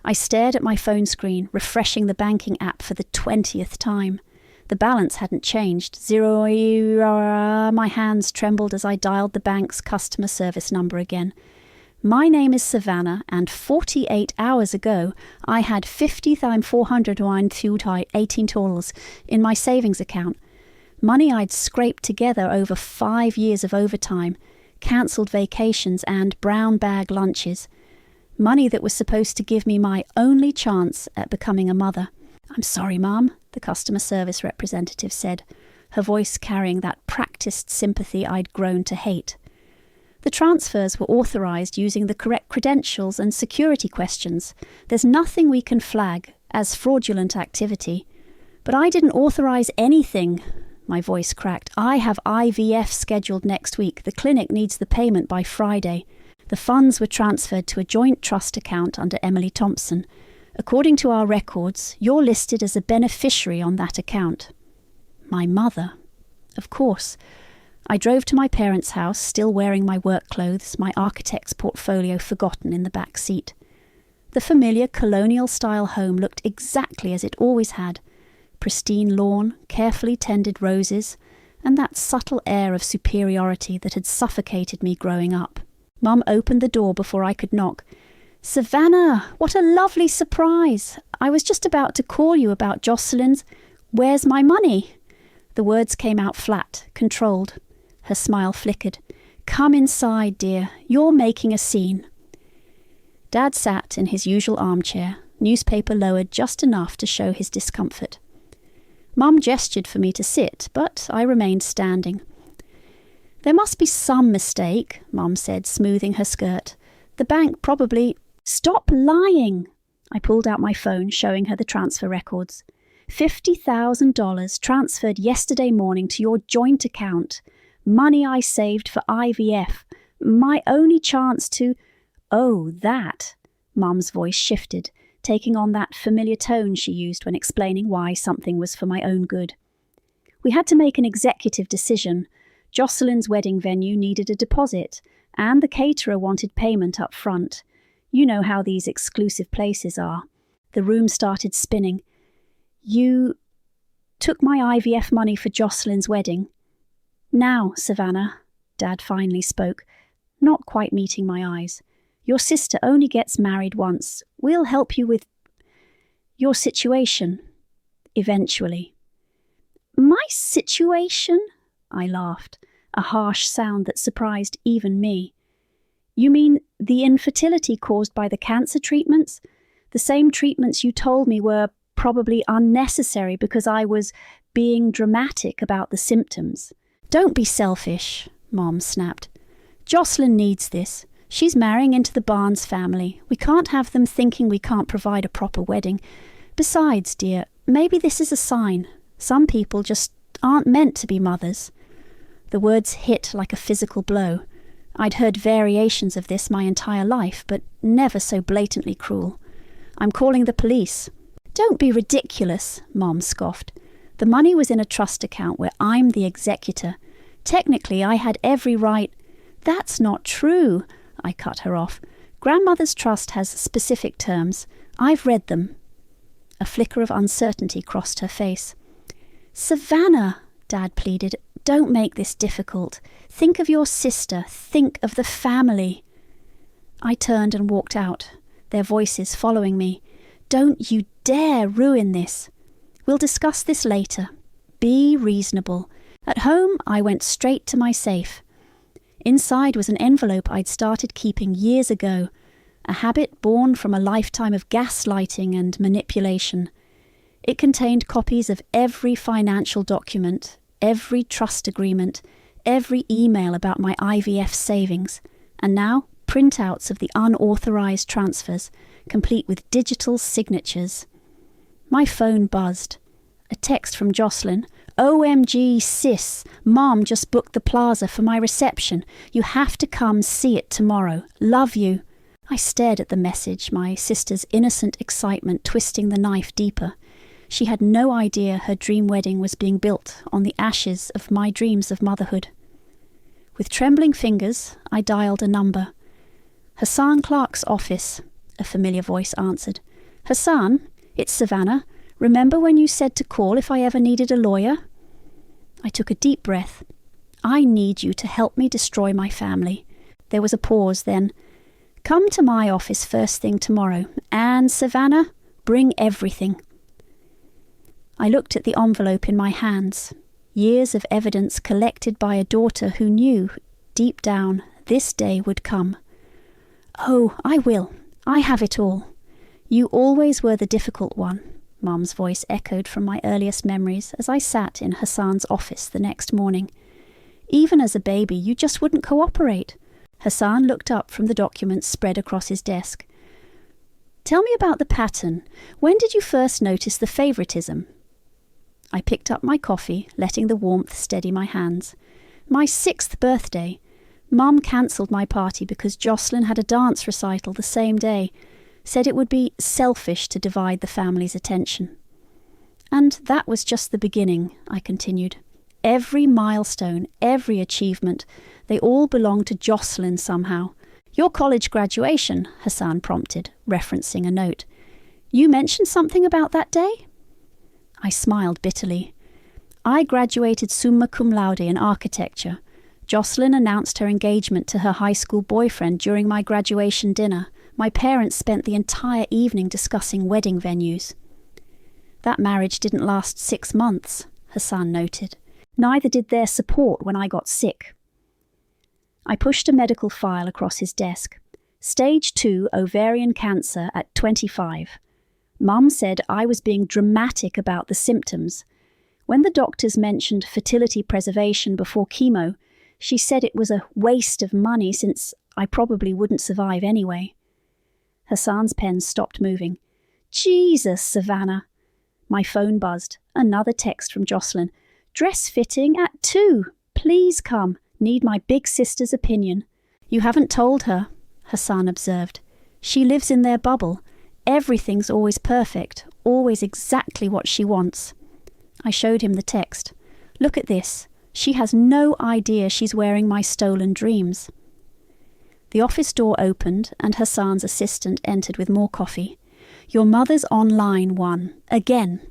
I stared at my phone screen, refreshing the banking app for the 20th time. The balance hadn't changed. Zero. My hands trembled as I dialed the bank's customer service number again. My name is Savannah, and 48 hours ago, I had 50,418 dollars in my savings account. Money I'd scraped together over 5 years of overtime, cancelled vacations and brown bag lunches. Money that was supposed to give me my only chance at becoming a mother. "I'm sorry, Mum," the customer service representative said, her voice carrying that practiced sympathy I'd grown to hate. The transfers were authorised using the correct credentials and security questions. There's nothing we can flag as fraudulent activity. But I didn't authorise anything. My voice cracked. I have IVF scheduled next week. The clinic needs the payment by Friday. The funds were transferred to a joint trust account under Emily Thompson. According to our records, you're listed as a beneficiary on that account. My mother. Of course. I drove to my parents' house, still wearing my work clothes, my architect's portfolio forgotten in the back seat. The familiar colonial-style home looked exactly as it always had. Pristine lawn, carefully tended roses, and that subtle air of superiority that had suffocated me growing up. Mum opened the door before I could knock. "Savannah, what a lovely surprise! I was just about to call you about Jocelyn's. Where's my money?" The words came out flat, controlled. Her smile flickered. "Come inside, dear. You're making a scene." Dad sat in his usual armchair, newspaper lowered just enough to show his discomfort. Mum gestured for me to sit, but I remained standing. "There must be some mistake," Mum said, smoothing her skirt. "The bank probably—" "Stop lying!" I pulled out my phone, showing her the transfer records. $50,000 transferred yesterday morning to your joint account. Money I saved for IVF. My only chance to— "Oh, that." Mum's voice shifted, taking on that familiar tone she used when explaining why something was for my own good. "We had to make an executive decision. Jocelyn's wedding venue needed a deposit, and the caterer wanted payment up front. You know how these exclusive places are." The room started spinning. "You took my IVF money for Jocelyn's wedding." "Now, Savannah," Dad finally spoke, not quite meeting my eyes. "Your sister only gets married once. We'll help you with your situation. Eventually." "My situation?" I laughed, a harsh sound that surprised even me. "You mean the infertility caused by the cancer treatments? The same treatments you told me were probably unnecessary because I was being dramatic about the symptoms." "Don't be selfish," Mom snapped. "Jocelyn needs this. She's marrying into the Barnes family. We can't have them thinking we can't provide a proper wedding. Besides, dear, maybe this is a sign. Some people just aren't meant to be mothers." The words hit like a physical blow. I'd heard variations of this my entire life, but never so blatantly cruel. "I'm calling the police." "Don't be ridiculous," Mom scoffed. "The money was in a trust account where I'm the executor. Technically, I had every right—" "That's not true," I cut her off. "Grandmother's trust has specific terms. I've read them." A flicker of uncertainty crossed her face. "Savannah," Dad pleaded, "don't make this difficult. Think of your sister. Think of the family." I turned and walked out, their voices following me. "Don't you dare ruin this. We'll discuss this later. Be reasonable." At home, I went straight to my safe. Inside was an envelope I'd started keeping years ago, a habit born from a lifetime of gaslighting and manipulation. It contained copies of every financial document, every trust agreement, every email about my IVF savings, and now printouts of the unauthorized transfers, complete with digital signatures. My phone buzzed. A text from Jocelyn. "OMG, sis, Mom just booked the plaza for my reception. You have to come see it tomorrow. Love you." I stared at the message, my sister's innocent excitement twisting the knife deeper. She had no idea her dream wedding was being built on the ashes of my dreams of motherhood. With trembling fingers, I dialed a number. "Hassan Clark's office," a familiar voice answered. Hassan, it's Savannah. Remember when you said to call if I ever needed a lawyer? I took a deep breath. I need you to help me destroy my family. There was a pause, then. Come to my office first thing tomorrow, and Savannah, bring everything. I looked at the envelope in my hands. Years of evidence collected by a daughter who knew, deep down, this day would come. Oh, I will. I have it all. You always were the difficult one, Mum's voice echoed from my earliest memories as I sat in Hassan's office the next morning. Even as a baby, you just wouldn't cooperate. Hassan looked up from the documents spread across his desk. Tell me about the pattern. When did you first notice the favoritism? I picked up my coffee, letting the warmth steady my hands. My 6th birthday. Mum cancelled my party because Jocelyn had a dance recital the same day, said it would be selfish to divide the family's attention. And that was just the beginning, I continued. Every milestone, every achievement, they all belong to Jocelyn somehow. Your college graduation, Hassan prompted, referencing a note. You mentioned something about that day? I smiled bitterly. I graduated summa cum laude in architecture. Jocelyn announced her engagement to her high school boyfriend during my graduation dinner. My parents spent the entire evening discussing wedding venues. That marriage didn't last 6 months, Hassan noted. Neither did their support when I got sick. I pushed a medical file across his desk. Stage 2 ovarian cancer at 25. Mum said I was being dramatic about the symptoms. When the doctors mentioned fertility preservation before chemo, she said it was a waste of money since I probably wouldn't survive anyway. Hassan's pen stopped moving. Jesus, Savannah. My phone buzzed. Another text from Jocelyn. Dress fitting at 2. Please come. Need my big sister's opinion. You haven't told her, Hassan observed. She lives in their bubble. Everything's always perfect, always exactly what she wants. I showed him the text. Look at this. She has no idea she's wearing my stolen dreams. The office door opened and Hassan's assistant entered with more coffee. Your mother's on line 1. Again.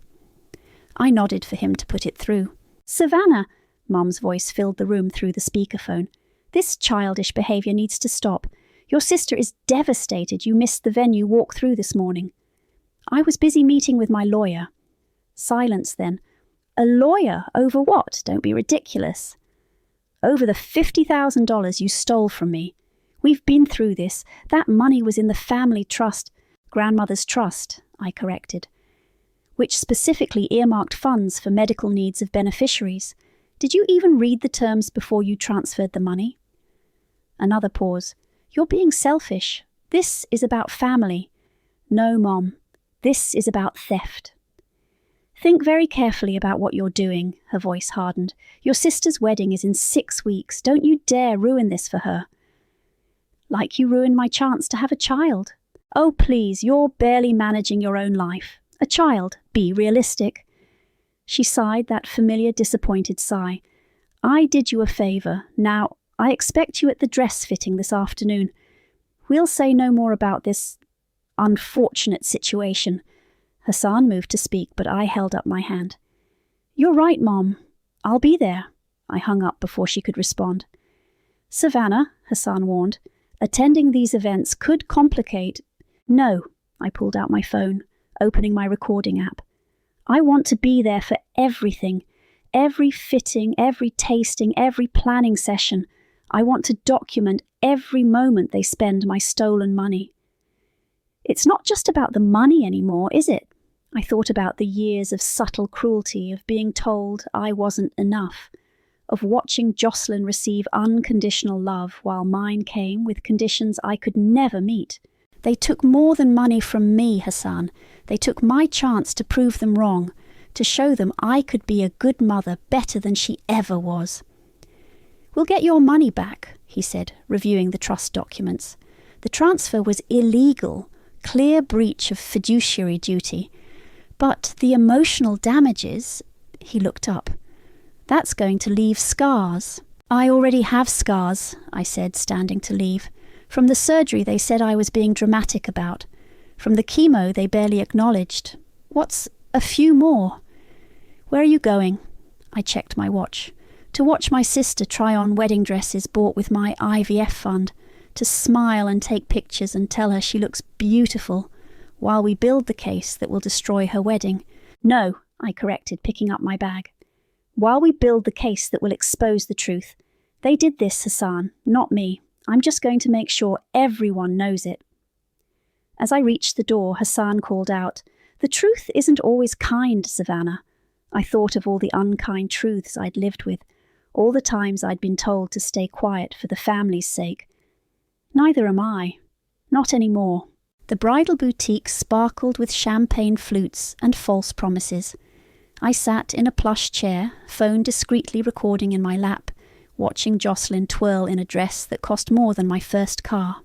I nodded for him to put it through. Savannah, Mum's voice filled the room through the speakerphone. This childish behaviour needs to stop. Your sister is devastated you missed the venue walk-through this morning. I was busy meeting with my lawyer. Silence then. A lawyer? Over what? Don't be ridiculous. Over the $50,000 you stole from me. We've been through this. That money was in the family trust, grandmother's trust, I corrected, which specifically earmarked funds for medical needs of beneficiaries. Did you even read the terms before you transferred the money? Another pause. You're being selfish. This is about family. No, Mom. This is about theft. Think very carefully about what you're doing, her voice hardened. Your sister's wedding is in 6 weeks. Don't you dare ruin this for her. Like you ruined my chance to have a child. Oh, please, you're barely managing your own life. A child. Be realistic. She sighed that familiar disappointed sigh. I did you a favour. Now, I expect you at the dress fitting this afternoon. We'll say no more about this unfortunate situation. Hassan moved to speak, but I held up my hand. You're right, Mom. I'll be there. I hung up before she could respond. Savannah, Hassan warned, attending these events could complicate. No, I pulled out my phone, opening my recording app. I want to be there for everything, every fitting, every tasting, every planning session. I want to document every moment they spend my stolen money. It's not just about the money anymore, is it? I thought about the years of subtle cruelty, of being told I wasn't enough, of watching Jocelyn receive unconditional love while mine came with conditions I could never meet. They took more than money from me, Hassan. They took my chance to prove them wrong, to show them I could be a good mother better than she ever was. We'll get your money back, he said, reviewing the trust documents. The transfer was illegal, clear breach of fiduciary duty. But the emotional damages, he looked up. That's going to leave scars. I already have scars, I said, standing to leave. From the surgery they said I was being dramatic about. From the chemo they barely acknowledged. What's a few more? Where are you going? I checked my watch. To watch my sister try on wedding dresses bought with my IVF fund, to smile and take pictures and tell her she looks beautiful, while we build the case that will destroy her wedding. No, I corrected, picking up my bag. While we build the case that will expose the truth. They did this, Hassan, not me. I'm just going to make sure everyone knows it. As I reached the door, Hassan called out, "The truth isn't always kind, Savannah." I thought of all the unkind truths I'd lived with, all the times I'd been told to stay quiet for the family's sake. Neither am I. Not anymore. The bridal boutique sparkled with champagne flutes and false promises. I sat in a plush chair, phone discreetly recording in my lap, watching Jocelyn twirl in a dress that cost more than my first car.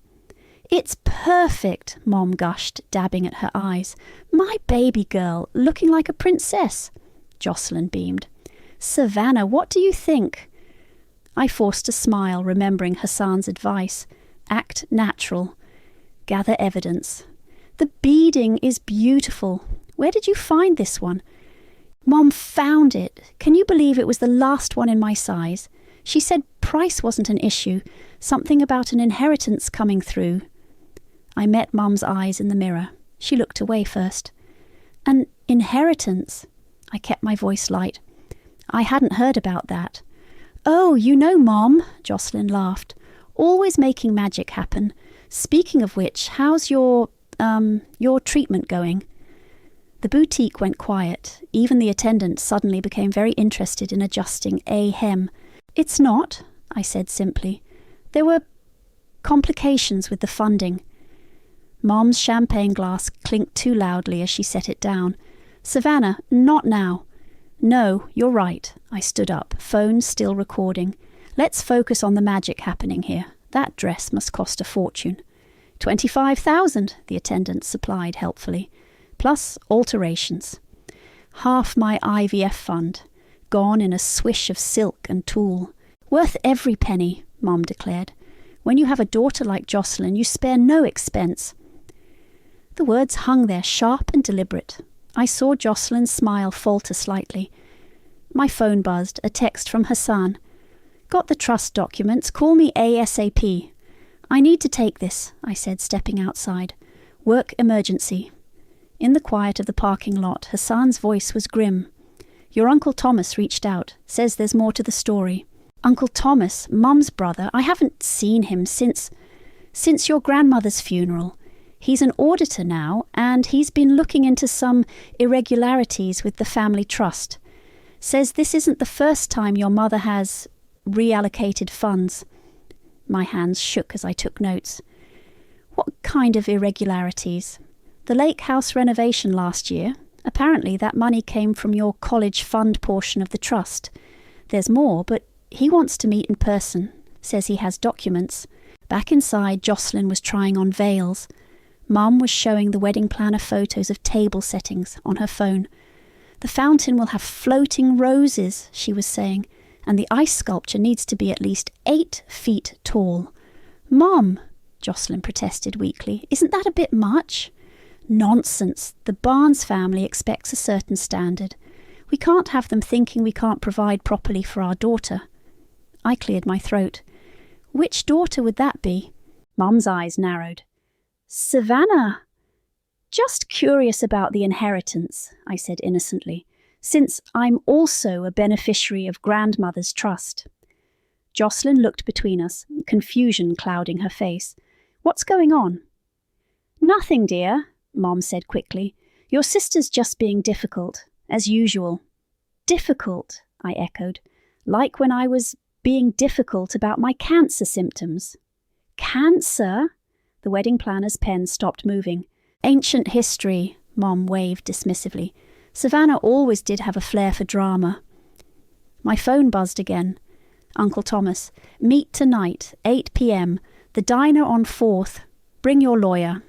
"It's perfect," Mom gushed, dabbing at her eyes. "My baby girl, looking like a princess." Jocelyn beamed. "Savannah, what do you think?" I forced a smile, remembering Hassan's advice. Act natural. Gather evidence. "The beading is beautiful. Where did you find this one?" "Mom found it. Can you believe it was the last one in my size? She said price wasn't an issue, something about an inheritance coming through." I met Mum's eyes in the mirror. She looked away first. "An inheritance?" I kept my voice light. "I hadn't heard about that." "Oh, you know Mom," Jocelyn laughed. "Always making magic happen. Speaking of which, how's your treatment going?" The boutique went quiet. Even the attendant suddenly became very interested in adjusting a hem. "It's not," I said simply. "There were complications with the funding." Mom's champagne glass clinked too loudly as she set it down. "Savannah, not now." "No, you're right." I stood up, phone still recording. "Let's focus on the magic happening here. That dress must cost a fortune." 25,000, the attendant supplied helpfully, plus alterations. Half my IVF fund, gone in a swish of silk and tulle. "Worth every penny," Mom declared. "When you have a daughter like Jocelyn, you spare no expense." The words hung there, sharp and deliberate. I saw Jocelyn's smile falter slightly. My phone buzzed, a text from Hassan. "Got the trust documents, call me ASAP." "I need to take this," I said, stepping outside. "Work emergency." In the quiet of the parking lot, Hassan's voice was grim. "Your Uncle Thomas reached out, says there's more to the story." "Uncle Thomas, Mum's brother, I haven't seen him since your grandmother's funeral. He's an auditor now, and he's been looking into some irregularities with the family trust. Says this isn't the first time your mother has reallocated funds." My hands shook as I took notes. "What kind of irregularities?" "The lake house renovation last year. Apparently that money came from your college fund portion of the trust. There's more, but he wants to meet in person. Says he has documents." Back inside, Jocelyn was trying on veils. Mum was showing the wedding planner photos of table settings on her phone. "The fountain will have floating roses," she was saying, "and the ice sculpture needs to be at least 8 feet tall." "Mum," Jocelyn protested weakly, "isn't that a bit much?" "Nonsense. The Barnes family expects a certain standard. We can't have them thinking we can't provide properly for our daughter." I cleared my throat. "Which daughter would that be?" Mum's eyes narrowed. "Savannah." "Just curious about the inheritance," I said innocently, "since I'm also a beneficiary of grandmother's trust." Jocelyn looked between us, confusion clouding her face. "What's going on?" "Nothing, dear," Mom said quickly. "Your sister's just being difficult, as usual." "Difficult," I echoed, "like when I was being difficult about my cancer symptoms." "Cancer?" The wedding planner's pen stopped moving. "Ancient history," Mom waved dismissively. "Savannah always did have a flair for drama." My phone buzzed again. "Uncle Thomas, meet tonight, 8 p.m, the diner on 4th. Bring your lawyer."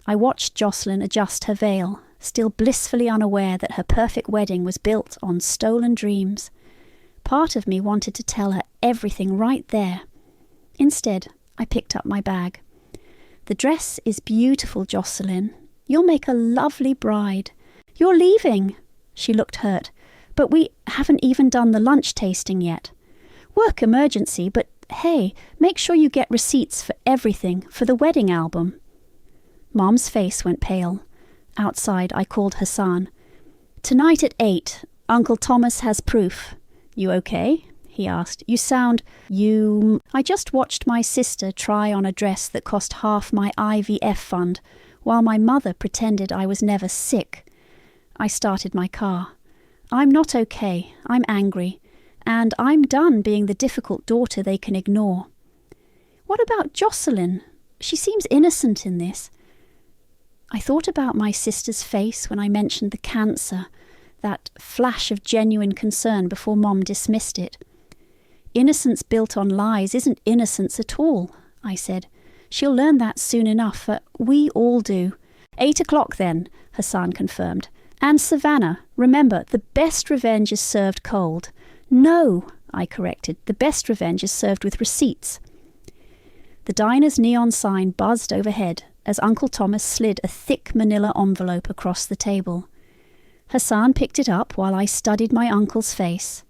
I watched Jocelyn adjust her veil, still blissfully unaware that her perfect wedding was built on stolen dreams. Part of me wanted to tell her everything right there. Instead, I picked up my bag. "The dress is beautiful, Jocelyn. You'll make a lovely bride. You're leaving." She looked hurt. "But we haven't even done the lunch tasting yet." "Work emergency, but hey, make sure you get receipts for everything for the wedding album." Mom's face went pale. Outside, I called Hassan. "Tonight at 8, Uncle Thomas has proof." "You okay?" he asked. "You sound... I just watched my sister try on a dress that cost half my IVF fund, while my mother pretended I was never sick." I started my car. "I'm not okay. I'm angry. And I'm done being the difficult daughter they can ignore." "What about Jocelyn? She seems innocent in this." I thought about my sister's face when I mentioned the cancer, that flash of genuine concern before Mom dismissed it. "Innocence built on lies isn't innocence at all," I said. "She'll learn that soon enough, we all do." 8 o'clock then, Hassan confirmed. "And Savannah, remember, the best revenge is served cold." "No," I corrected, "the best revenge is served with receipts." The diner's neon sign buzzed overhead as Uncle Thomas slid a thick manila envelope across the table. Hassan picked it up while I studied my uncle's face.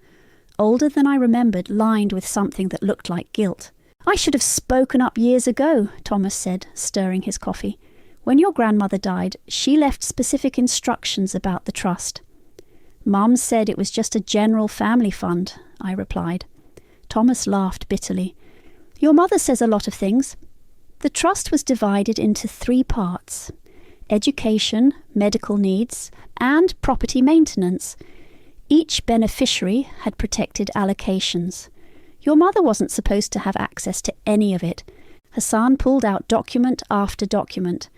Older than I remembered, lined with something that looked like guilt. "I should have spoken up years ago," Thomas said, stirring his coffee. "When your grandmother died, she left specific instructions about the trust." "Mum said it was just a general family fund," I replied. Thomas laughed bitterly. "Your mother says a lot of things." The trust was divided into 3 parts: education, medical needs, and property maintenance. Each beneficiary had protected allocations. Your mother wasn't supposed to have access to any of it. Hassan pulled out document after document.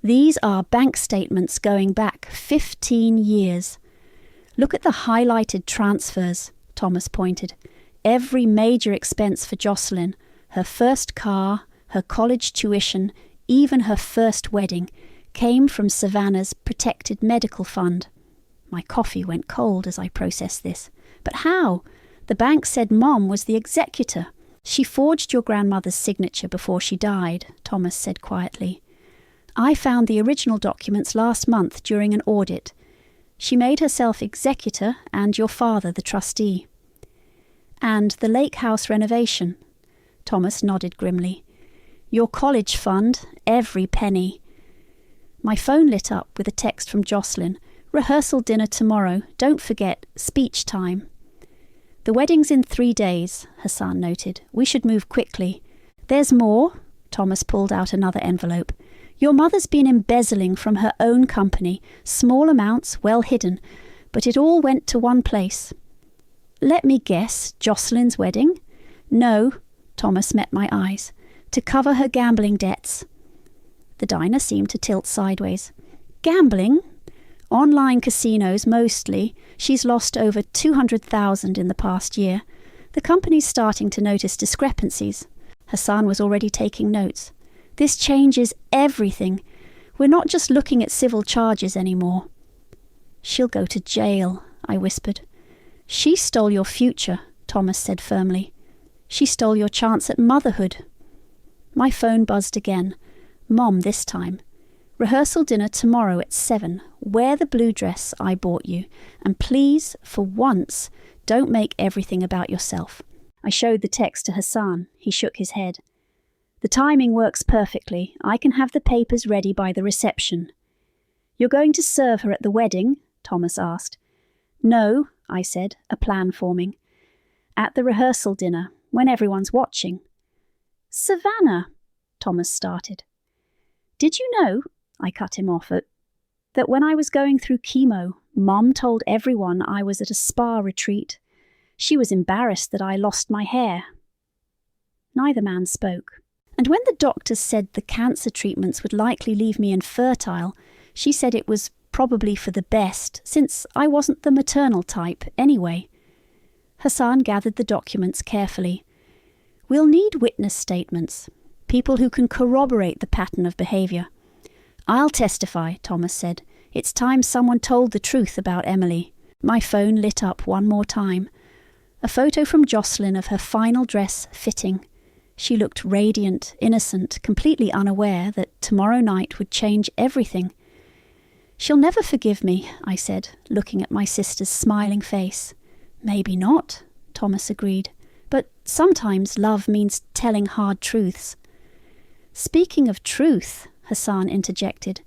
"These are bank statements going back 15 years. Look at the highlighted transfers," Thomas pointed. "Every major expense for Jocelyn, her first car, her college tuition, even her first wedding, came from Savannah's protected medical fund." My coffee went cold as I processed this. "But how? The bank said Mom was the executor." "She forged your grandmother's signature before she died," Thomas said quietly. "I found the original documents last month during an audit. She made herself executor and your father the trustee." "And the lake house renovation?" Thomas nodded grimly. "Your college fund, every penny." My phone lit up with a text from Jocelyn. "Rehearsal dinner tomorrow. Don't forget, speech time." "The wedding's in 3 days," Hassan noted. "We should move quickly." "There's more." Thomas pulled out another envelope. "Your mother's been embezzling from her own company, small amounts, well hidden, but it all went to one place." "Let me guess, Jocelyn's wedding?" "No," Thomas met my eyes. "To cover her gambling debts." The diner seemed to tilt sideways. "Gambling? Online casinos mostly. She's lost over 200,000 in the past year. The company's starting to notice discrepancies." Hassan was already taking notes. "This changes everything. We're not just looking at civil charges anymore." "She'll go to jail," I whispered. "She stole your future," Thomas said firmly. "She stole your chance at motherhood." My phone buzzed again. Mom this time. "Rehearsal dinner tomorrow at 7. Wear the blue dress I bought you. And please, for once, don't make everything about yourself." I showed the text to Hassan. He shook his head. "The timing works perfectly. I can have the papers ready by the reception." "You're going to serve her at the wedding?" Thomas asked. "No," I said, a plan forming. "At the rehearsal dinner, when everyone's watching." "Savannah," Thomas started. "Did you know," I cut him off, "that when I was going through chemo, Mom told everyone I was at a spa retreat. She was embarrassed that I lost my hair." Neither man spoke. "And when the doctors said the cancer treatments would likely leave me infertile, she said it was probably for the best, since I wasn't the maternal type anyway." Hassan gathered the documents carefully. "We'll need witness statements, people who can corroborate the pattern of behaviour." "I'll testify," Thomas said. "It's time someone told the truth about Emily." My phone lit up one more time. A photo from Jocelyn of her final dress fitting. She looked radiant, innocent, completely unaware that tomorrow night would change everything. "She'll never forgive me," I said, looking at my sister's smiling face. "Maybe not," Thomas agreed. "But sometimes love means telling hard truths." "Speaking of truth," Hassan interjected,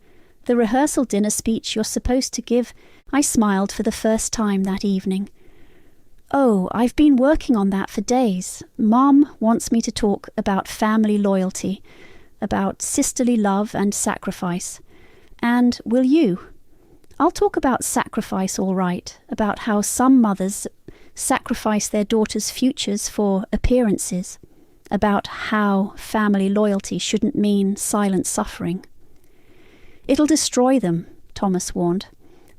"the rehearsal dinner speech you're supposed to give," I smiled for the first time that evening. "Oh, I've been working on that for days. Mom wants me to talk about family loyalty, about sisterly love and sacrifice. And will you? I'll talk about sacrifice all right, about how some mothers sacrifice their daughters' futures for appearances, about how family loyalty shouldn't mean silent suffering." "It'll destroy them," Thomas warned.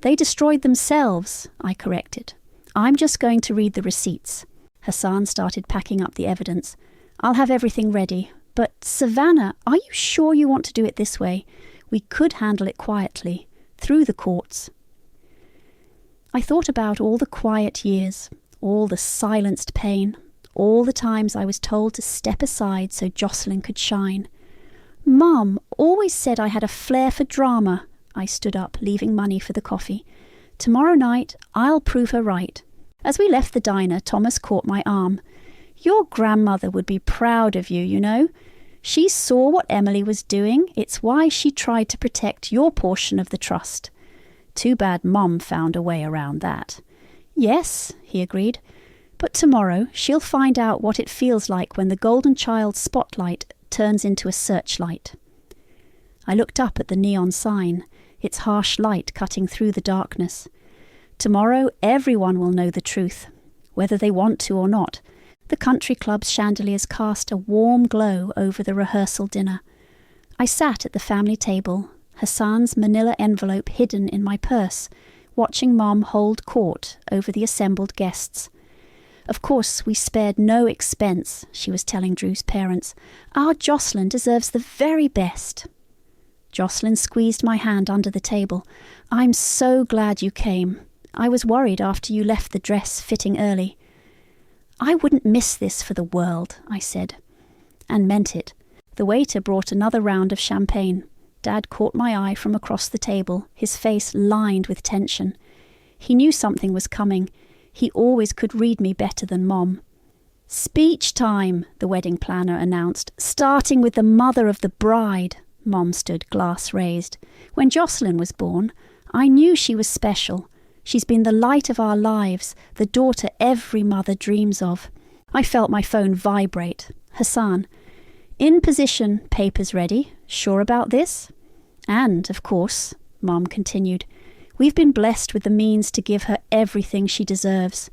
"They destroyed themselves," I corrected. "I'm just going to read the receipts." Hassan started packing up the evidence. "I'll have everything ready. But Savannah, are you sure you want to do it this way? We could handle it quietly, through the courts." I thought about all the quiet years, all the silenced pain, all the times I was told to step aside so Jocelyn could shine. "Mum always said I had a flair for drama." I stood up, leaving money for the coffee. "Tomorrow night, I'll prove her right." As we left the diner, Thomas caught my arm. "Your grandmother would be proud of you, you know. She saw what Emily was doing. It's why she tried to protect your portion of the trust. Too bad Mum found a way around that." "Yes," he agreed. "But tomorrow she'll find out what it feels like when the golden child spotlight turns into a searchlight." I looked up at the neon sign, its harsh light cutting through the darkness. Tomorrow everyone will know the truth, whether they want to or not. The country club's chandeliers cast a warm glow over the rehearsal dinner. I sat at the family table, Hassan's manila envelope hidden in my purse, watching Mom hold court over the assembled guests. "Of course, we spared no expense," she was telling Drew's parents. "Our Jocelyn deserves the very best." Jocelyn squeezed my hand under the table. "I'm so glad you came. I was worried after you left the dress fitting early." "I wouldn't miss this for the world," I said, and meant it. The waiter brought another round of champagne. Dad caught my eye from across the table, his face lined with tension. He knew something was coming. He always could read me better than Mom. "Speech time," the wedding planner announced, "starting with the mother of the bride." Mom stood glass raised. "When Jocelyn was born, I knew she was special. She's been the light of our lives, the daughter every mother dreams of." I felt my phone vibrate. "Hassan, in position, papers ready. Sure about this?" "And, of course," Mom continued, "we've been blessed with the means to give her everything she deserves.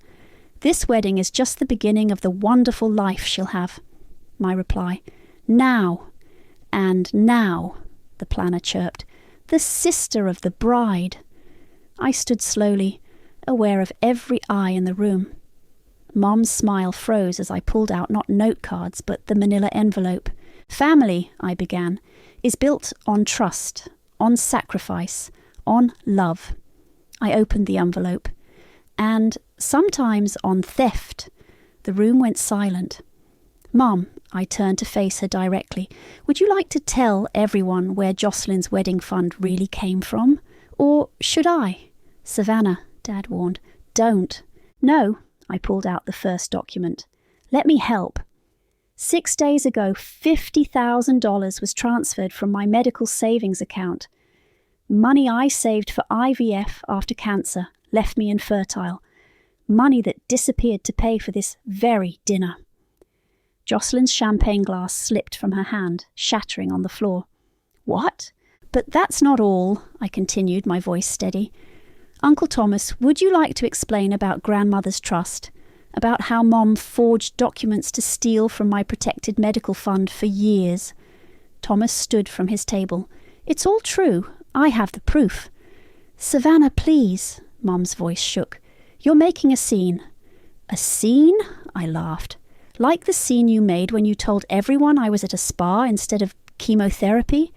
This wedding is just the beginning of the wonderful life she'll have." My reply, "Now, and now," the planner chirped, "the sister of the bride." I stood slowly, aware of every eye in the room. Mom's smile froze as I pulled out not note cards, but the manila envelope. "Family," I began, "is built on trust, on sacrifice, on love." I opened the envelope. "And sometimes on theft." The room went silent. "Mom," I turned to face her directly, "would you like to tell everyone where Jocelyn's wedding fund really came from? Or should I?" "Savannah," Dad warned, "don't." "No," I pulled out the first document. "Let me help." 6 days ago, $50,000 was transferred from my medical savings account. Money I saved for IVF after cancer left me infertile. Money that disappeared to pay for this very dinner. Jocelyn's champagne glass slipped from her hand, shattering on the floor. "What? But that's not all," I continued, my voice steady. "Uncle Thomas, would you like to explain about Grandmother's trust? About how Mom forged documents to steal from my protected medical fund for years?" Thomas stood from his table. "It's all true. I have the proof." "Savannah, please." Mom's voice shook. "You're making a scene." "A scene?" I laughed. "Like the scene you made when you told everyone I was at a spa instead of chemotherapy?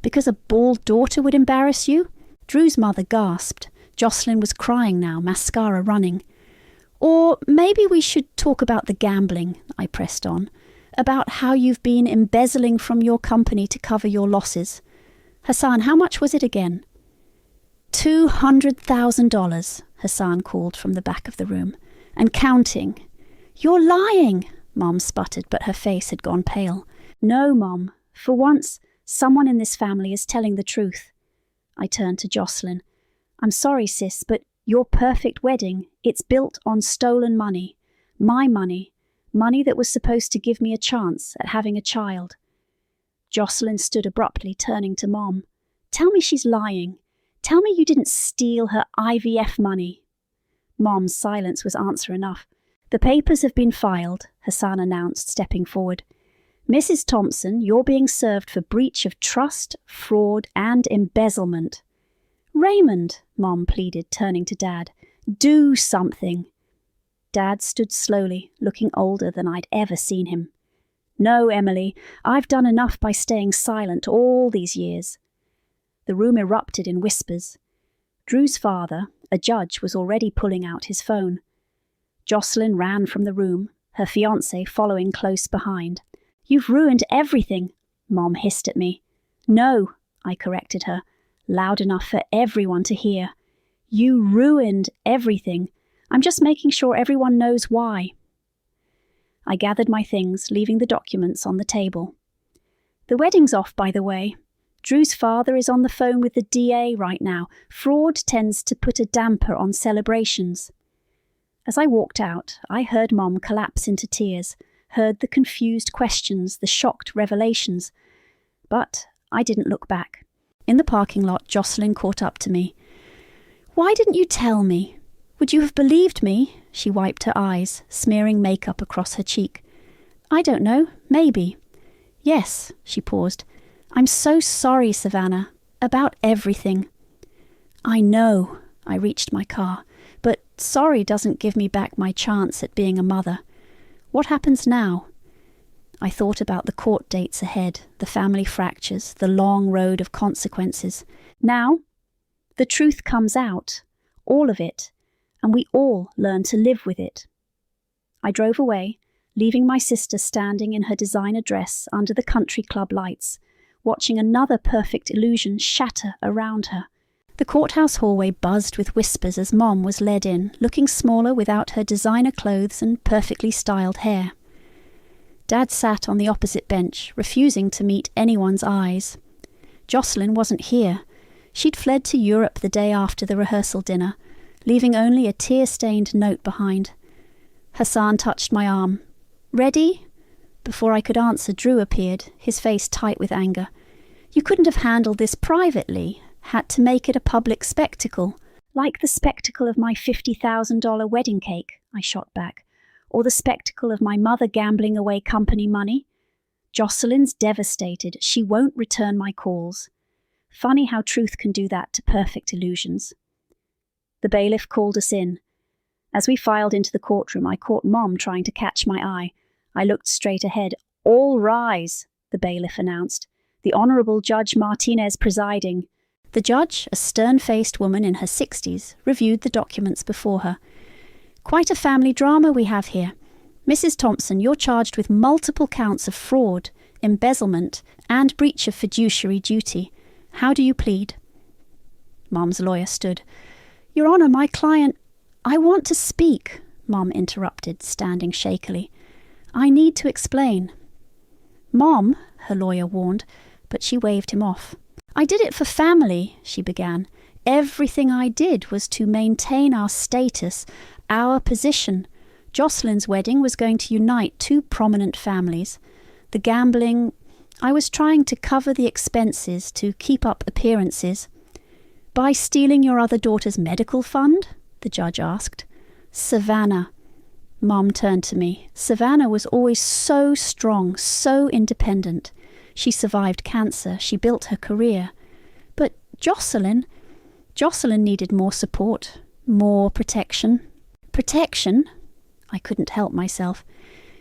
Because a bald daughter would embarrass you?" Drew's mother gasped. Jocelyn was crying now, mascara running. "Or maybe we should talk about the gambling," I pressed on. about how you've been embezzling from your company to cover your losses. Hassan, how much was it again? $200,000, Hassan called from the back of the room. And counting. You're lying, Mom sputtered, but her face had gone pale. No, Mom. For once, someone in this family is telling the truth. I turned to Jocelyn. I'm sorry, sis, but your perfect wedding, it's built on stolen money. My money. Money that was supposed to give me a chance at having a child. Jocelyn stood abruptly, turning to Mom. Tell me she's lying. Tell me you didn't steal her IVF money. Mom's silence was answer enough. The papers have been filed, Hassan announced, stepping forward. Mrs. Thompson, you're being served for breach of trust, fraud, and embezzlement. Raymond, Mom pleaded, turning to Dad. Do something. Dad stood slowly, looking older than I'd ever seen him. No, Emily, I've done enough by staying silent all these years. The room erupted in whispers. Drew's father, a judge, was already pulling out his phone. Jocelyn ran from the room, her fiancé following close behind. You've ruined everything, Mom hissed at me. No, I corrected her, loud enough for everyone to hear. You ruined everything. I'm just making sure everyone knows why. I gathered my things, leaving the documents on the table. The wedding's off, by the way. Drew's father is on the phone with the DA right now. Fraud tends to put a damper on celebrations. As I walked out, I heard Mom collapse into tears, heard the confused questions, the shocked revelations. But I didn't look back. In the parking lot, Jocelyn caught up to me. Why didn't you tell me? Would you have believed me? She wiped her eyes, smearing makeup across her cheek. I don't know, maybe. Yes, she paused. I'm so sorry, Savannah, about everything. I know, I reached my car, but sorry doesn't give me back my chance at being a mother. What happens now? I thought about the court dates ahead, the family fractures, the long road of consequences. Now, the truth comes out, all of it, and we all learn to live with it. I drove away, leaving my sister standing in her designer dress under the country club lights, watching another perfect illusion shatter around her. The courthouse hallway buzzed with whispers as Mom was led in, looking smaller without her designer clothes and perfectly styled hair. Dad sat on the opposite bench, refusing to meet anyone's eyes. Jocelyn wasn't here. She'd fled to Europe the day after the rehearsal dinner, leaving only a tear-stained note behind. Hassan touched my arm. Ready? Before I could answer, Drew appeared, his face tight with anger. You couldn't have handled this privately, had to make it a public spectacle. Like the spectacle of my $50,000 wedding cake, I shot back. Or the spectacle of my mother gambling away company money. Jocelyn's devastated. She won't return my calls. Funny how truth can do that to perfect illusions. The bailiff called us in. As we filed into the courtroom, I caught Mom trying to catch my eye. I looked straight ahead. All rise, the bailiff announced. The Honourable Judge Martinez presiding. The judge, a stern-faced woman in her 60s, reviewed the documents before her. Quite a family drama we have here. Mrs. Thompson, you're charged with multiple counts of fraud, embezzlement, and breach of fiduciary duty. How do you plead? Mom's lawyer stood. Your Honour, my client... I want to speak, Mom interrupted, standing shakily. I need to explain. Mom, her lawyer warned, but she waved him off. I did it for family, she began. Everything I did was to maintain our status, our position. Jocelyn's wedding was going to unite two prominent families. The gambling... I was trying to cover the expenses, to keep up appearances. By stealing your other daughter's medical fund? The judge asked. Savannah. Mom turned to me. Savannah was always so strong, so independent. She survived cancer. She built her career. But Jocelyn needed more support, more protection. Protection? I couldn't help myself.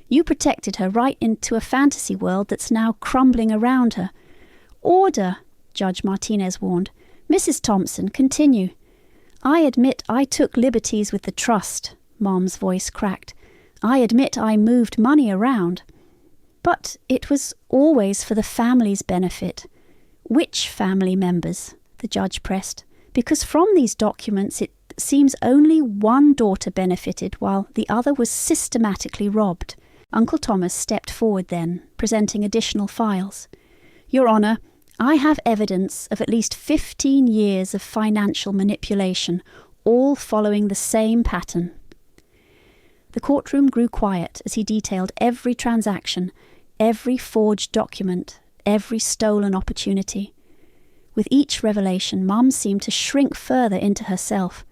You protected her right into a fantasy world that's now crumbling around her. Order, Judge Martinez warned. Mrs. Thompson, continue. I admit I took liberties with the trust, Mom's voice cracked. I admit I moved money around. But it was always for the family's benefit. Which family members? The judge pressed. Because from these documents it seems only one daughter benefited while the other was systematically robbed. Uncle Thomas stepped forward then, presenting additional files. Your Honour, I have evidence of at least 15 years of financial manipulation, all following the same pattern. The courtroom grew quiet as he detailed every transaction, every forged document, every stolen opportunity. With each revelation, Mum seemed to shrink further into herself.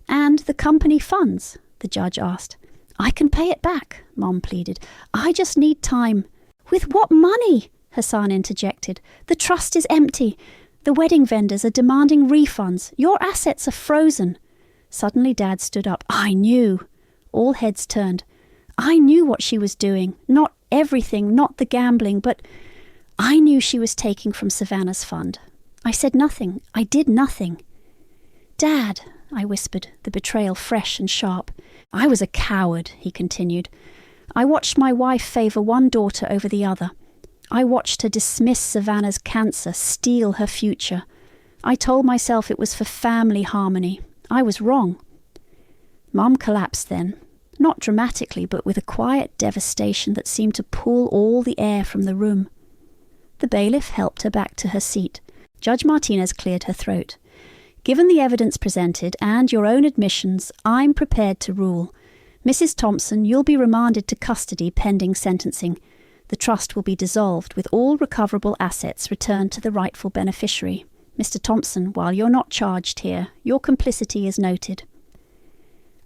And the company funds? The judge asked. I can pay it back, Mum pleaded. I just need time. With what money? Hassan interjected. The trust is empty. The wedding vendors are demanding refunds. Your assets are frozen. Suddenly Dad stood up. I knew. All heads turned. I knew what she was doing. Not everything, not the gambling, but I knew she was taking from Savannah's fund. I said nothing. I did nothing. Dad, I whispered, the betrayal fresh and sharp. I was a coward, he continued. I watched my wife favour one daughter over the other. I watched her dismiss Savannah's cancer, steal her future. I told myself it was for family harmony. I was wrong. Mum collapsed then, not dramatically, but with a quiet devastation that seemed to pull all the air from the room. The bailiff helped her back to her seat. Judge Martinez cleared her throat. Given the evidence presented and your own admissions, I'm prepared to rule. Mrs. Thompson, you'll be remanded to custody pending sentencing. The trust will be dissolved with all recoverable assets returned to the rightful beneficiary. Mr. Thompson, while you're not charged here, your complicity is noted.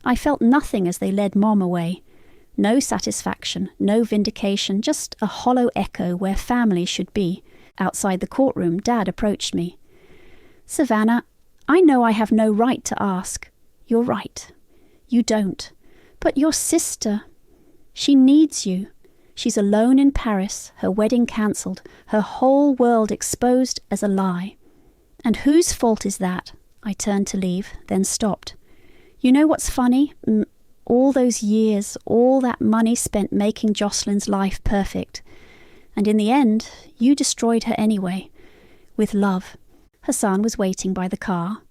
I felt nothing as they led Mom away. No satisfaction, no vindication, just a hollow echo where family should be. Outside the courtroom, Dad approached me. Savannah, I know I have no right to ask. You're right. You don't. But your sister, she needs you. She's alone in Paris, her wedding cancelled, her whole world exposed as a lie. And whose fault is that? I turned to leave, then stopped. You know what's funny? All those years, all that money spent making Jocelyn's life perfect. And in the end, you destroyed her anyway. With love. Hassan was waiting by the car.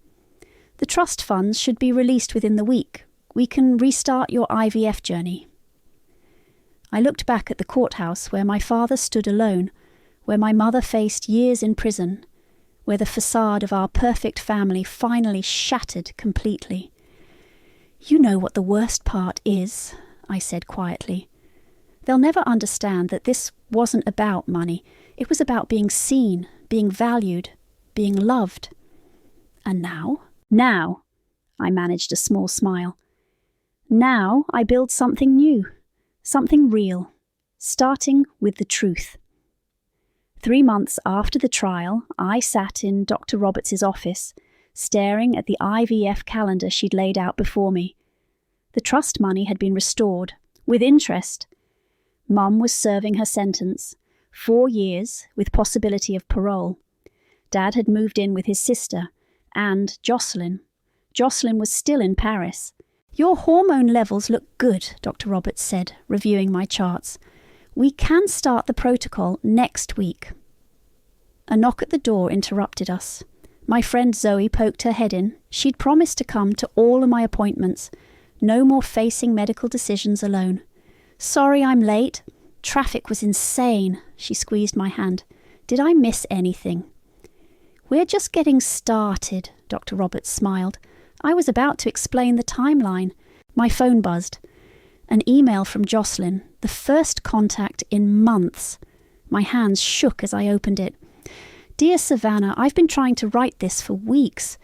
The trust funds should be released within the week. We can restart your IVF journey. I looked back at the courthouse where my father stood alone, where my mother faced years in prison, where the facade of our perfect family finally shattered completely. You know what the worst part is, I said quietly. They'll never understand that this wasn't about money. It was about being seen, being valued, being loved. And now, I managed a small smile. Now I build something new, something real, starting with the truth. 3 months after the trial, I sat in Dr. Roberts' office, staring at the IVF calendar she'd laid out before me. The trust money had been restored, with interest. Mum was serving her sentence, 4 years, with possibility of parole. Dad had moved in with his sister, and Jocelyn. Jocelyn was still in Paris. Your hormone levels look good, Dr. Roberts said, reviewing my charts. We can start the protocol next week. A knock at the door interrupted us. My friend Zoe poked her head in. She'd promised to come to all of my appointments. No more facing medical decisions alone. Sorry I'm late. Traffic was insane. She squeezed my hand. Did I miss anything? We're just getting started, Dr. Roberts smiled. I was about to explain the timeline. My phone buzzed. An email from Jocelyn, the first contact in months. My hands shook as I opened it. Dear Savannah, I've been trying to write this for weeks.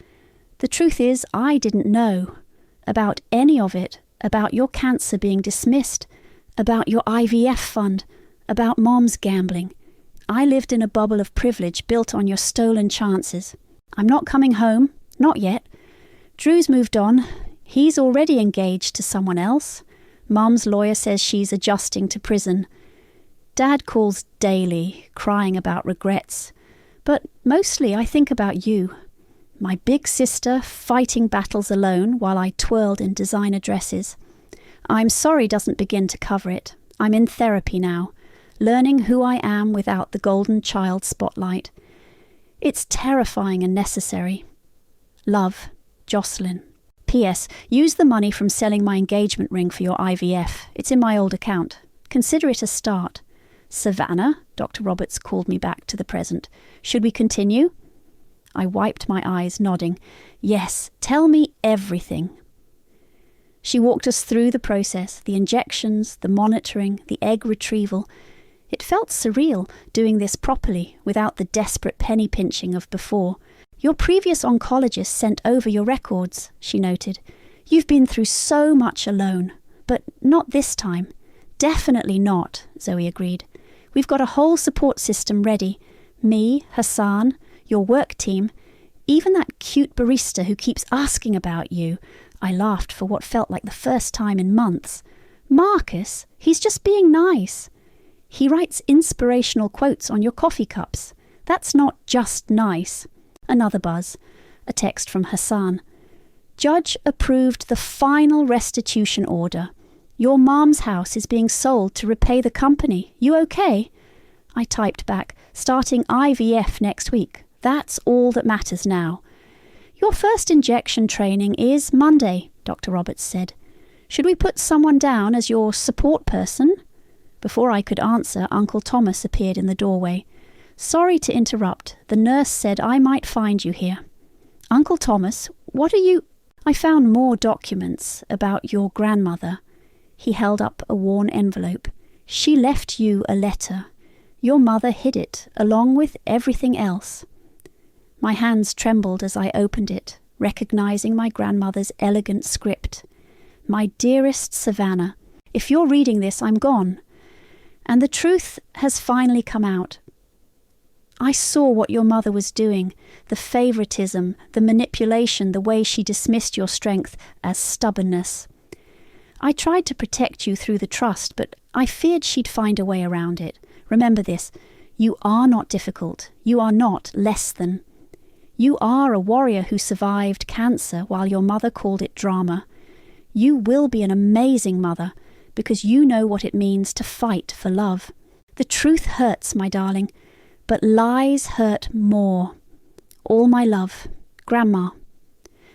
The truth is, I didn't know about any of it, about your cancer being dismissed, about your IVF fund, about Mom's gambling. I lived in a bubble of privilege built on your stolen chances. I'm not coming home, not yet. Drew's moved on. He's already engaged to someone else. Mum's lawyer says she's adjusting to prison. Dad calls daily, crying about regrets. But mostly I think about you. My big sister fighting battles alone while I twirled in designer dresses. I'm sorry doesn't begin to cover it. I'm in therapy now. learning who I am without the golden child spotlight. It's terrifying and necessary. Love, Jocelyn. P.S. Use the money from selling my engagement ring for your IVF. It's in my old account. Consider it a start. Savannah, Dr. Roberts called me back to the present. Should we continue? I wiped my eyes, nodding. Yes, tell me everything. She walked us through the process, the injections, the monitoring, the egg retrieval. It felt surreal doing this properly, without the desperate penny pinching of before. Your previous oncologist sent over your records, she noted. You've been through so much alone, but not this time. Definitely not, Zoe agreed. We've got a whole support system ready. Me, Hassan, your work team, even that cute barista who keeps asking about you. I laughed for what felt like the first time in months. Marcus, he's just being nice. He writes inspirational quotes on your coffee cups. That's not just nice. Another buzz. A text from Hassan. Judge approved the final restitution order. Your mom's house is being sold to repay the company. You okay? I typed back, starting IVF next week. That's all that matters now. Your first injection training is Monday, Dr. Roberts said. Should we put someone down as your support person? Before I could answer, Uncle Thomas appeared in the doorway. Sorry to interrupt. The nurse said I might find you here. Uncle Thomas, what are you... I found more documents about your grandmother. He held up a worn envelope. She left you a letter. Your mother hid it, along with everything else. My hands trembled as I opened it, recognizing my grandmother's elegant script. My dearest Savannah, if you're reading this, I'm gone. And the truth has finally come out. I saw what your mother was doing, the favoritism, the manipulation, the way she dismissed your strength as stubbornness. I tried to protect you through the trust, but I feared she'd find a way around it. Remember this, you are not difficult. You are not less than. You are a warrior who survived cancer while your mother called it drama. You will be an amazing mother because you know what it means to fight for love. The truth hurts, my darling, but lies hurt more. All my love, Grandma.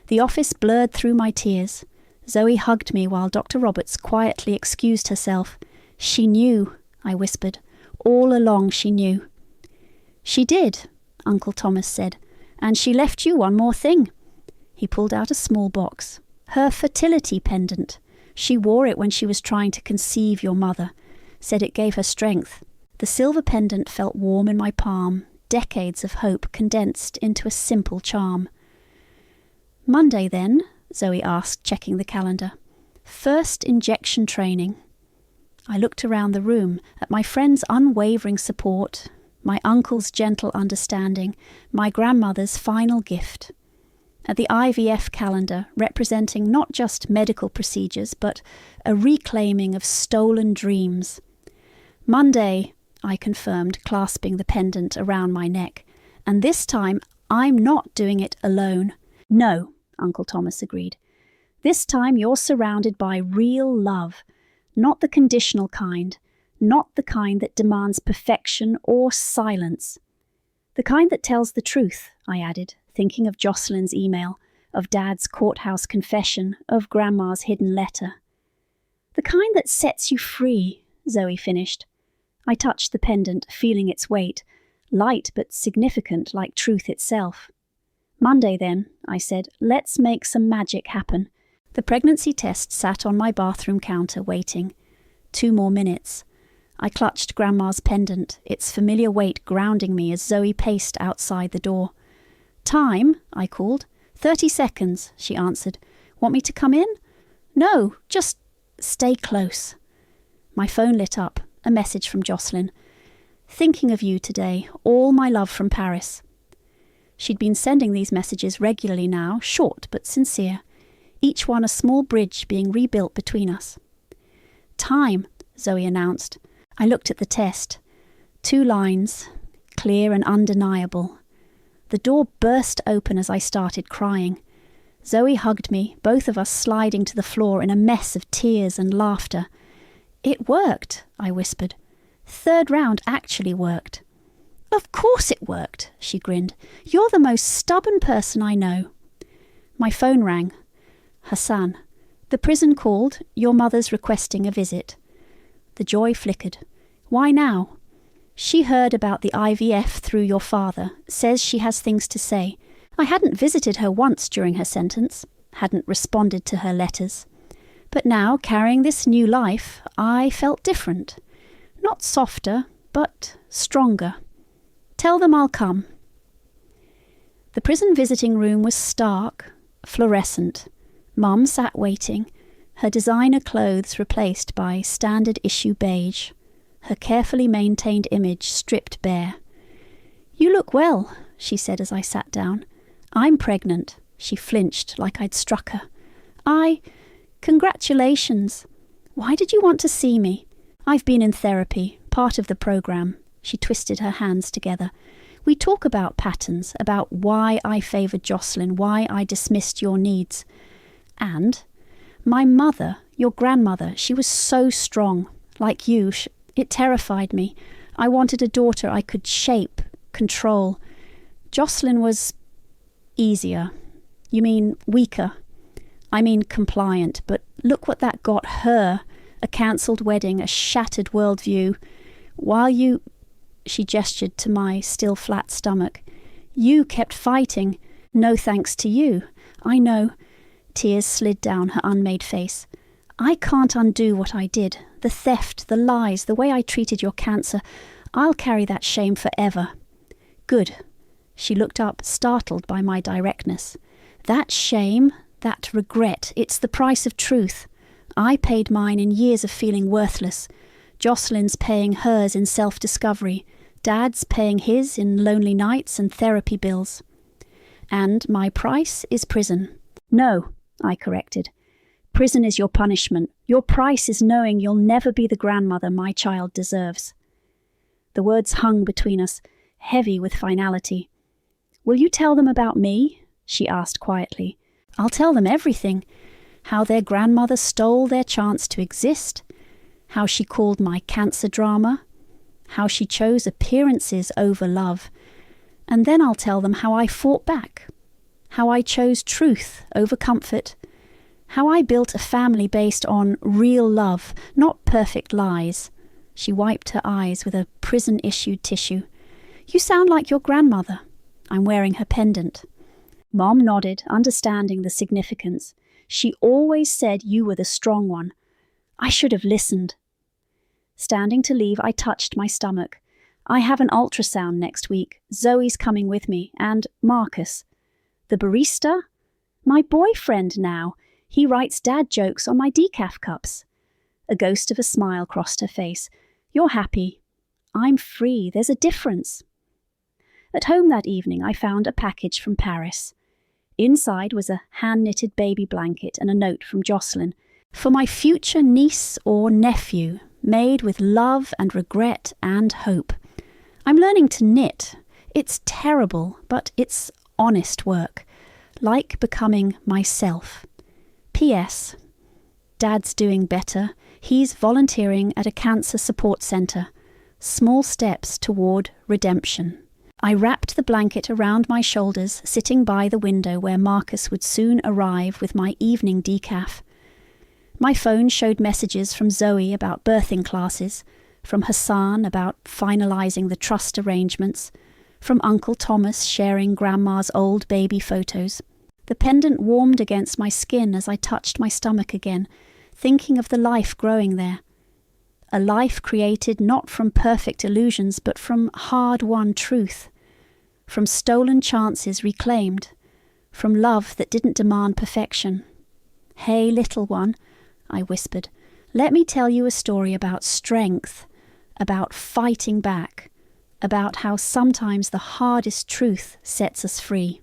The office blurred through my tears. Zoe hugged me while Dr. Roberts quietly excused herself. She knew, I whispered. All along she knew. She did, Uncle Thomas said. And she left you one more thing. He pulled out a small box. Her fertility pendant. She wore it when she was trying to conceive your mother. Said it gave her strength. The silver pendant felt warm in my palm. Decades of hope condensed into a simple charm. Monday then, Zoe asked, checking the calendar. First injection training. I looked around the room at my friend's unwavering support, my uncle's gentle understanding, my grandmother's final gift. At the IVF calendar, representing not just medical procedures, but a reclaiming of stolen dreams. Monday, I confirmed, clasping the pendant around my neck. And this time, I'm not doing it alone. No, Uncle Thomas agreed. This time you're surrounded by real love, not the conditional kind, not the kind that demands perfection or silence. The kind that tells the truth, I added, thinking of Jocelyn's email, of Dad's courthouse confession, of Grandma's hidden letter. The kind that sets you free, Zoe finished. I touched the pendant, feeling its weight, light but significant like truth itself. Monday then, I said, let's make some magic happen. The pregnancy test sat on my bathroom counter waiting. 2 more minutes. I clutched Grandma's pendant, its familiar weight grounding me as Zoe paced outside the door. Time, I called. 30 seconds, she answered. Want me to come in? No, just stay close. My phone lit up, a message from Jocelyn. Thinking of you today, all my love from Paris. She'd been sending these messages regularly now, short but sincere, each one a small bridge being rebuilt between us. Time, Zoe announced. I looked at the test. 2 lines, clear and undeniable. The door burst open as I started crying. Zoe hugged me, both of us sliding to the floor in a mess of tears and laughter. It worked, I whispered. Third round actually worked. Of course it worked, she grinned. You're the most stubborn person I know. My phone rang. Hassan. The prison called. Your mother's requesting a visit. The joy flickered. Why now? She heard about the IVF through your father. Says she has things to say. I hadn't visited her once during her sentence. Hadn't responded to her letters. But now, carrying this new life, I felt different. Not softer, but stronger. Tell them I'll come. The prison visiting room was stark, fluorescent. Mum sat waiting, her designer clothes replaced by standard issue beige, her carefully maintained image stripped bare. You look well, she said as I sat down. I'm pregnant. She flinched like I'd struck her. Congratulations. Why did you want to see me? I've been in therapy, part of the program. She twisted her hands together. We talk about patterns, about why I favoured Jocelyn, why I dismissed your needs. And my mother, your grandmother, she was so strong. Like you, it terrified me. I wanted a daughter I could shape, control. Jocelyn was easier. You mean weaker? I mean compliant, but look what that got her. A cancelled wedding, a shattered worldview. While you... She gestured to my still flat stomach. You kept fighting. No thanks to you. I know. Tears slid down her unmade face. I can't undo what I did. The theft, the lies, the way I treated your cancer. I'll carry that shame forever. Good. She looked up, startled by my directness. That shame, that regret, it's the price of truth. I paid mine in years of feeling worthless. Jocelyn's paying hers in self-discovery. Dad's paying his in lonely nights and therapy bills. And my price is prison. No, I corrected. Prison is your punishment. Your price is knowing you'll never be the grandmother my child deserves. The words hung between us, heavy with finality. Will you tell them about me? She asked quietly. I'll tell them everything. How their grandmother stole their chance to exist. How she called my cancer drama. How she chose appearances over love. And then I'll tell them how I fought back. How I chose truth over comfort. How I built a family based on real love, not perfect lies. She wiped her eyes with a prison-issued tissue. You sound like your grandmother. I'm wearing her pendant. Mom nodded, understanding the significance. She always said you were the strong one. I should have listened. Standing to leave, I touched my stomach. I have an ultrasound next week. Zoe's coming with me, and Marcus. The barista? My boyfriend now. He writes dad jokes on my decaf cups. A ghost of a smile crossed her face. You're happy. I'm free. There's a difference. At home that evening, I found a package from Paris. Inside was a hand-knitted baby blanket and a note from Jocelyn. For my future niece or nephew, made with love and regret and hope. I'm learning to knit. It's terrible, but it's honest work. Like becoming myself. P.S. Dad's doing better. He's volunteering at a cancer support centre. Small steps toward redemption. I wrapped the blanket around my shoulders, sitting by the window where Marcus would soon arrive with my evening decaf. My phone showed messages from Zoe about birthing classes, from Hassan about finalising the trust arrangements, from Uncle Thomas sharing Grandma's old baby photos. The pendant warmed against my skin as I touched my stomach again, thinking of the life growing there. A life created not from perfect illusions, but from hard-won truth, from stolen chances reclaimed, from love that didn't demand perfection. Hey, little one, I whispered, let me tell you a story about strength, about fighting back, about how sometimes the hardest truth sets us free.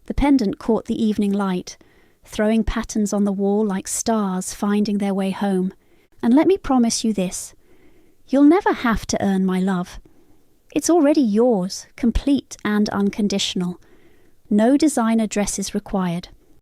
The pendant caught the evening light, throwing patterns on the wall like stars finding their way home. And let me promise you this, you'll never have to earn my love. It's already yours, complete and unconditional. No designer dresses required.